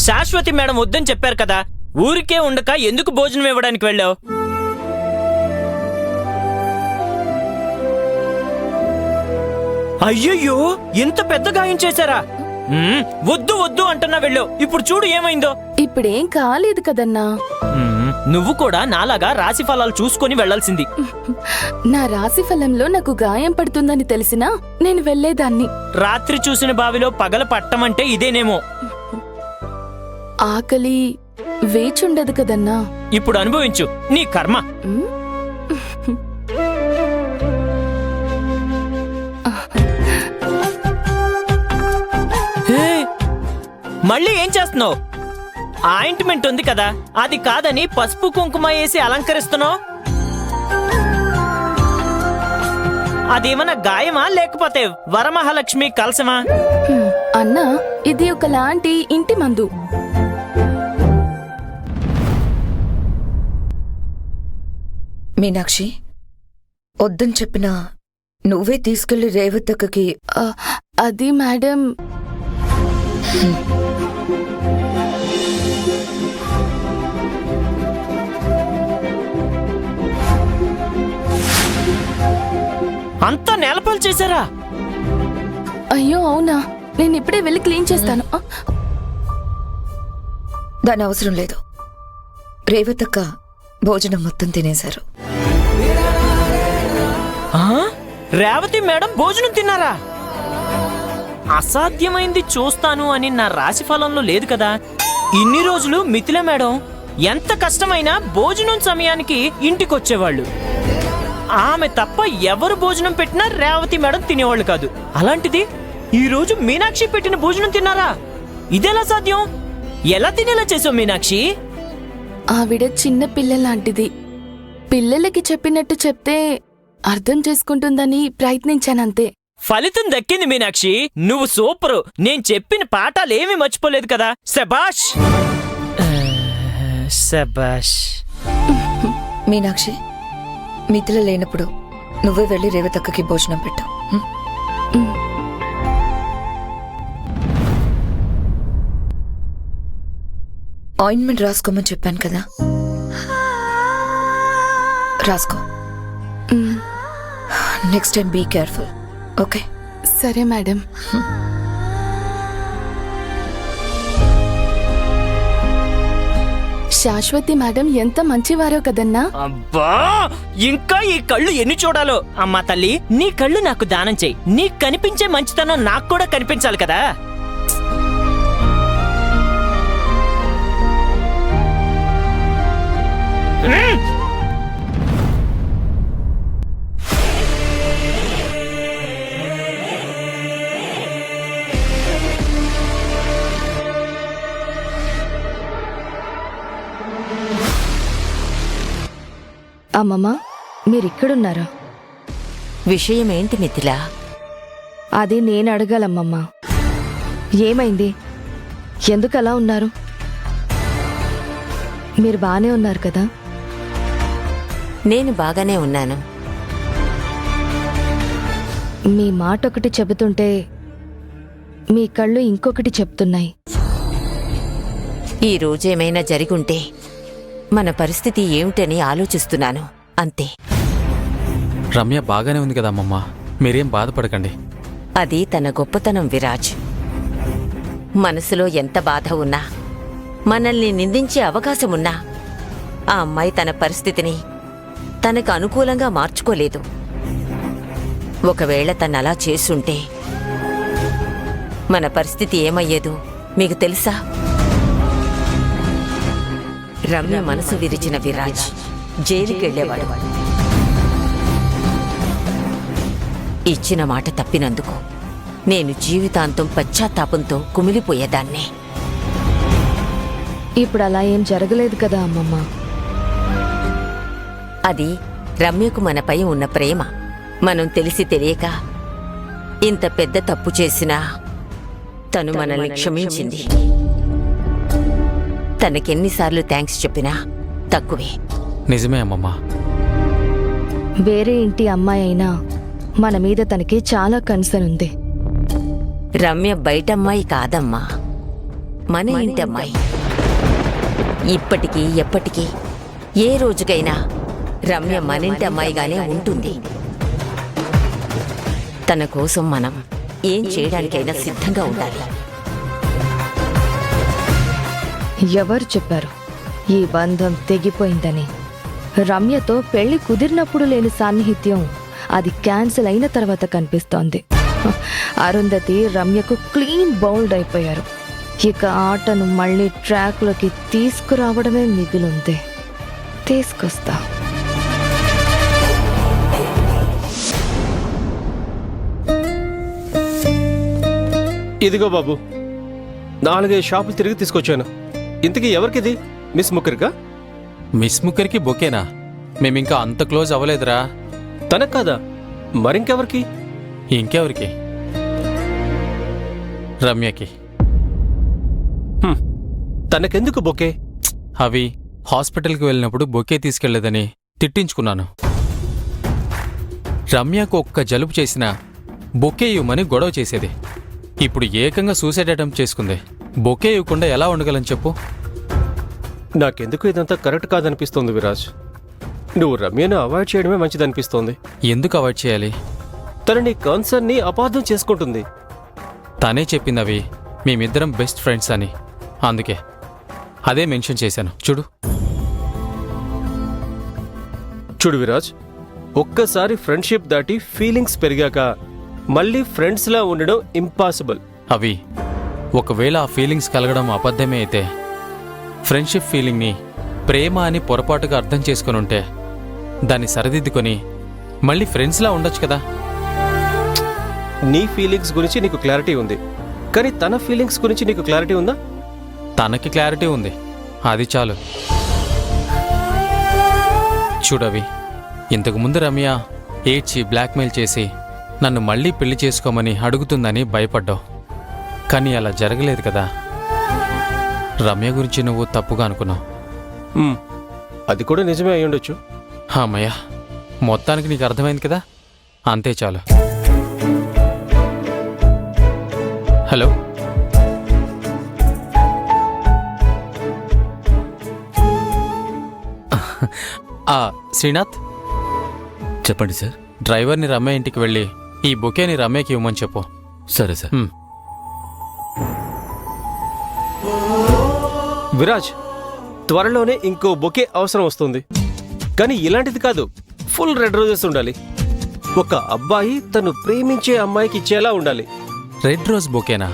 Shashwati madam వద్దని చెప్పారు కదా, ఊరికే ఉండక ఎందుకు భోజనం ఇవ్వడానికి వెళ్ళావు? అయ్యయ్యో, ఇంత పెద్ద గాయం చేశారా? వద్దు వద్దు అంటున్నా వెళ్ళావు, ఇప్పుడు చూడు ఏమైందో. ఇప్పుడేం కాలేదు కదన్నా. నువ్వు కూడా నాలాగా రాశి ఫలాలు చూసుకొని వెళ్లాల్సింది. నా రాశి ఫలంలో నాకు గాయం పడుతుందని తెలిసినా నేను వెళ్లేదాన్ని. రాత్రి చూసిన బావిలో పగల పట్టమంటే ఇదేనేమో. ఆకలి వేచుండదు కదన్నా. ఇప్పుడు అనుభవించు నీ కర్మ. మళ్ళీ ఏం చేస్తున్నావు? ఆయింట్మెంట్ ఉంది కదా, అది కాదని పసుపు కుంకుమ వేసి అలంకరిస్తున్నావు. అదేమన్నా గాయమా లేకపోతే వరమహాలక్ష్మి కలసమా? అన్నా, ఇది ఒకలాంటి ఇంటి మందు. మీనాక్షి, వద్దని చెప్పినా నువ్వే తీసుకెళ్లి రేవతక్కకి. అది మేడం, అంతా నేలపాలు చేశారా? అయ్యో అవునా, నేను ఇప్పుడే వెళ్ళి క్లీన్ చేస్తాను. దాని అవసరం లేదు. రేవతక్క భోజనం మొత్తం తినేశారు. రేవతి మేడం భోజనం తిన్నారా? అసాధ్యమైంది చూస్తాను అని నా రాశి ఫలంలో లేదు కదా. ఇన్ని రోజులు మిథిల మేడం ఎంత కష్టమైనా భోజనం సమయానికి ఇంటికొచ్చేవాళ్ళు. ఆమె తప్ప ఎవరు భోజనం పెట్టినా రేవతి మేడం తినేవాళ్ళు కాదు. అలాంటిది ఈ రోజు మీనాక్షి పెట్టిన భోజనం తిన్నారా? ఇదెలా సాధ్యం? ఎలా తినేలా చేసావు మీనాక్షి? ఆవిడ చిన్న పిల్లలాంటిది. పిల్లలకి చెప్పినట్టు చెప్తే అర్థం చేసుకుంటుందని ప్రయత్నించానంతే. ఫలితం దక్కింది మీనాక్షి, నువ్వు సూపరు. నేను చెప్పిన పాఠాలేమీ మర్చిపోలేదు కదా. శబాష్ శబాష్. మీనాక్షి, మిథిల లేనప్పుడు నువ్వే వెళ్ళి రేవతక్కకి భోజనం పెట్టు. ఆయింట్మెంట్ రాసుకోమని చెప్పాను కదా, రాసుకో. Next time be careful, okay? సరే మేడం. శాశ్వతి మేడం ఎంత మంచివారో కదన్నా. అబ్బా, ఇంకా ఈ కళ్ళు ఎన్ని చూడాలో. అమ్మా తల్లి, నీ కళ్ళు నాకు దానం చెయ్యి. నీకు కనిపించే మంచితనం నాకు కూడా కనిపించాలి కదా. అమ్మమ్మ, మీరిక్కడున్నారా? విషయమేంటి మిథిలా? అది నేను అడగాలమ్మమ్మ. ఏమైంది? ఎందుకు అలా ఉన్నారు? మీరు బానే ఉన్నారు కదా? నేను బాగానే ఉన్నాను. మీ మాట ఒకటి చెబుతుంటే మీ కళ్ళు ఇంకొకటి చెప్తున్నాయి. ఈ రోజేమైనా జరిగుంటే మన పరిస్థితి ఏమిటని ఆలోచిస్తున్నాను, అంతే. రమ్య బాగానే ఉంది కదా అమ్మమ్మ, మీరేం బాధపడకండి. అది తన గొప్పతనం విరాజ్. మనసులో ఎంత బాధ ఉన్నా, మనల్ని నిందించే అవకాశమున్నా ఆ అమ్మాయి తన పరిస్థితిని తనకు అనుకూలంగా మార్చుకోలేదు. ఒకవేళ తనలా చేసుంటే మన పరిస్థితి ఏమయ్యేదో మీకు తెలుసా? రమ్య మనసు విరిచిన విరాజ్ జైలుకెళ్లేవాడు. ఇచ్చిన మాట తప్పినందుకు నేను జీవితాంతం పశ్చాత్తాపంతో కుమిలిపోయేదాన్ని. ఇప్పుడు అలా ఏం జరగలేదు కదా అమ్మమ్మ. అది రమ్యకు మనపై ఉన్న ప్రేమ. మనం తెలిసి తెలియక ఇంత పెద్ద తప్పు చేసినా తను మనల్ని క్షమించింది. తనకెన్నిసార్లు థ్యాంక్స్ చెప్పినా తక్కువే. నిజమే అమ్మమ్మ. వేరే ఇంటి అమ్మాయి అయినా మన మీద తనకి చాలా కన్సర్న్ ఉంది. రమ్య బయటమ్మాయి కాదమ్మా, మన ఇంటి అమ్మాయి. ఇప్పటికీ ఎప్పటికీ ఏ రోజుకైనా రమ్య మన ఇంటి అమ్మాయిగానే ఉంటుంది. తన కోసం మనం ఏం చేయడానికైనా సిద్ధంగా ఉండాలి. ఎవరు చెప్పారు ఈ బంధం తెగిపోయిందని? రమ్యతో పెళ్లి కుదిరినప్పుడు లేని సాన్నిహిత్యం అది క్యాన్సిల్ అయిన తర్వాత కనిపిస్తోంది. అరుంధతి రమ్యకు క్లీన్ బౌల్డ్ అయిపోయారు. ఇక ఆటను మళ్ళీ ట్రాక్లోకి తీసుకురావడమే మిగిలింది. తీసుకొస్తా. ఇదిగో బాబు, 4-5 షాపులు తిరిగి తీసుకొచ్చాను. ఇంతకీ ఎవరికిది? మిస్ ముఖర్కా? మిస్ ముఖర్కి బొకేనా? మేమింకా అంత క్లోజ్ అవ్వలేదురా. తనకు కాదా? మరింకెవరికి? ఇంకెవరికి? రమ్యకి. హ్మ్. తనకెందుకు బొకే? అవి హాస్పిటల్కి వెళ్ళినప్పుడు బొకే తీసుకెళ్లేదని తిట్టించుకున్నాను. రమ్యకు ఒక్క జలుబు చేసినా బొకే ఇవ్వమని గొడవ చేసేది. ఇప్పుడు ఏకంగా సూసైడ్ అటెంప్ట్ చేసుకుంది. బొకే ఇవ్వకుండా ఎలా ఉండగలని చెప్పు? నాకెందుకు ఇదంతా కరెక్ట్ కాదనిపిస్తోంది విరాజ్. నువ్వు రమ్యను అవాయిడ్ చేయడమే మంచిదనిపిస్తోంది. ఎందుకు అవాయిడ్ చేయాలి? తన నీ కన్సర్న్ని అపార్థం చేసుకుంటుంది. తనే చెప్పింది అవి మేమిద్దరం బెస్ట్ ఫ్రెండ్స్ అని. అందుకే అదే మెన్షన్ చేశాను. చూడు విరాజ్, ఒక్కసారి ఫ్రెండ్షిప్ దాటి ఫీలింగ్స్ పెరిగాక మళ్ళీ ఫ్రెండ్స్లా ఉండడం ఇంపాసిబుల్. అవి ఒకవేళ ఆ ఫీలింగ్స్ కలగడం అబద్ధమే అయితే ఫ్రెండ్షిప్ ఫీలింగ్ని ప్రేమ అని పొరపాటుగా అర్థం చేసుకుని ఉంటే దాన్ని సరిదిద్దుకొని మళ్ళీ ఫ్రెండ్స్లా ఉండొచ్చు కదా. నీ ఫీలింగ్స్ గురించి నీకు క్లారిటీ ఉంది, కానీ తన ఫీలింగ్స్ గురించి నీకు క్లారిటీ ఉందా? తనకి క్లారిటీ ఉంది, అది చాలు. చూడవి, ఇంతకుముందు రమ్య ఏడ్చి బ్లాక్మెయిల్ చేసి నన్ను మళ్ళీ పెళ్లి చేసుకోమని అడుగుతుందని భయపడ్డావు. కానీ అలా జరగలేదు కదా. రమ్య గురించి నువ్వు తప్పుగా అనుకున్నావు. అది కూడా నిజమే అయి ఉండొచ్చు. అమ్మయ్య, మొత్తానికి నీకు అర్థమైంది కదా, అంతే చాలు. హలో, శ్రీనాథ్ చెప్పండి సార్. డ్రైవర్ని రమ్య ఇంటికి వెళ్ళి ఈ బొకేని రమ్యకి ఇవ్వమని చెప్పు. సరే సార్. విరాజ్, త్వరలోనే ఇంకో బొకే అవసరం వస్తుంది. కానీ ఇలాంటిది కాదు, ఫుల్ రెడ్ రోజెస్ ఉండాలి. ఒక అబ్బాయి తను ప్రేమించే అమ్మాయికి ఇచ్చేలా ఉండాలి. Red rose బొకేనా?